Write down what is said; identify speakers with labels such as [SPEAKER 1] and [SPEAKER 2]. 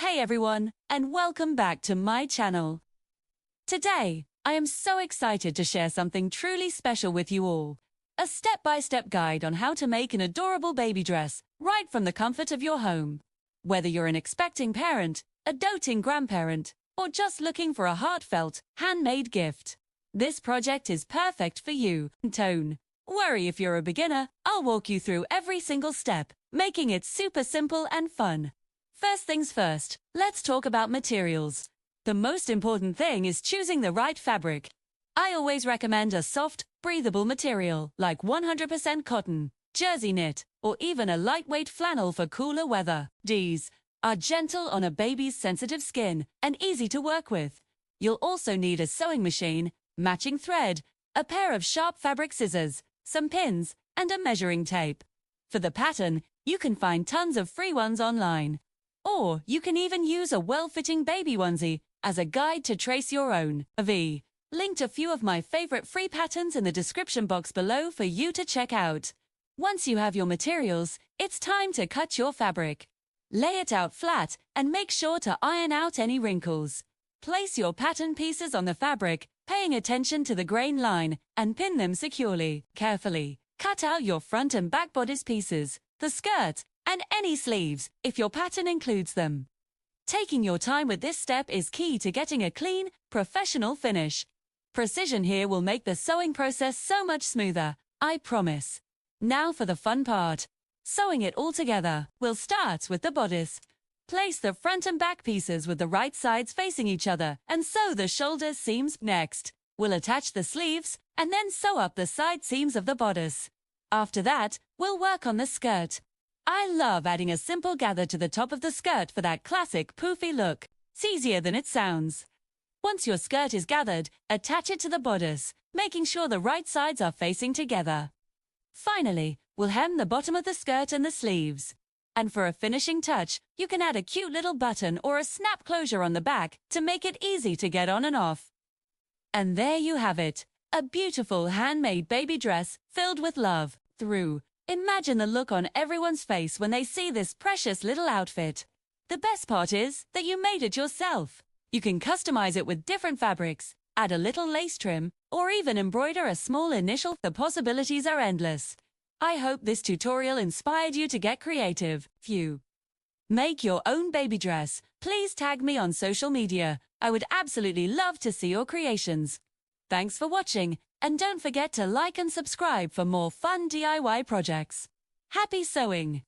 [SPEAKER 1] Hey everyone, and welcome back to my channel. Today, I am so excited to share something truly special with you all. A step-by-step guide on how to make an adorable baby dress right from the comfort of your home. Whether you're an expecting parent, a doting grandparent, or just looking for a heartfelt, handmade gift, this project is perfect for you. Don't worry if you're a beginner, I'll walk you through every single step, making it super simple and fun. First things first, let's talk about materials. The most important thing is choosing the right fabric. I always recommend a soft, breathable material like 100% cotton, jersey knit, or even a lightweight flannel for cooler weather. These are gentle on a baby's sensitive skin and easy to work with. You'll also need a sewing machine, matching thread, a pair of sharp fabric scissors, some pins, and a measuring tape. For the pattern, you can find tons of free ones online. Or you can even use a well-fitting baby onesie as a guide to trace your own. I've linked a few of my favorite free patterns in the description box below for you to check out. Once you have your materials, it's time to cut your fabric. Lay it out flat and make sure to iron out any wrinkles. Place your pattern pieces on the fabric, paying attention to the grain line, and pin them securely. Carefully cut out your front and back bodice pieces, the skirt, and any sleeves, if your pattern includes them. Taking your time with this step is key to getting a clean, professional finish. Precision here will make the sewing process so much smoother, I promise. Now for the fun part. Sewing it all together. We'll start with the bodice. Place the front and back pieces with the right sides facing each other and sew the shoulder seams. Next, we'll attach the sleeves and then sew up the side seams of the bodice. After that, we'll work on the skirt. I love adding a simple gather to the top of the skirt for that classic poofy look. It's easier than it sounds. Once your skirt is gathered, attach it to the bodice, making sure the right sides are facing together. Finally, we'll hem the bottom of the skirt and the sleeves. And for a finishing touch, you can add a cute little button or a snap closure on the back to make it easy to get on and off. And there you have it, a beautiful handmade baby dress filled with love. Imagine the look on everyone's face when they see this precious little outfit. The best part is that you made it yourself. You can customize it with different fabrics, add a little lace trim, or even embroider a small initial. The possibilities are endless. I hope this tutorial inspired you to get creative. If you make your own baby dress, please tag me on social media. I would absolutely love to see your creations. Thanks for watching. And don't forget to like and subscribe for more fun DIY projects. Happy sewing!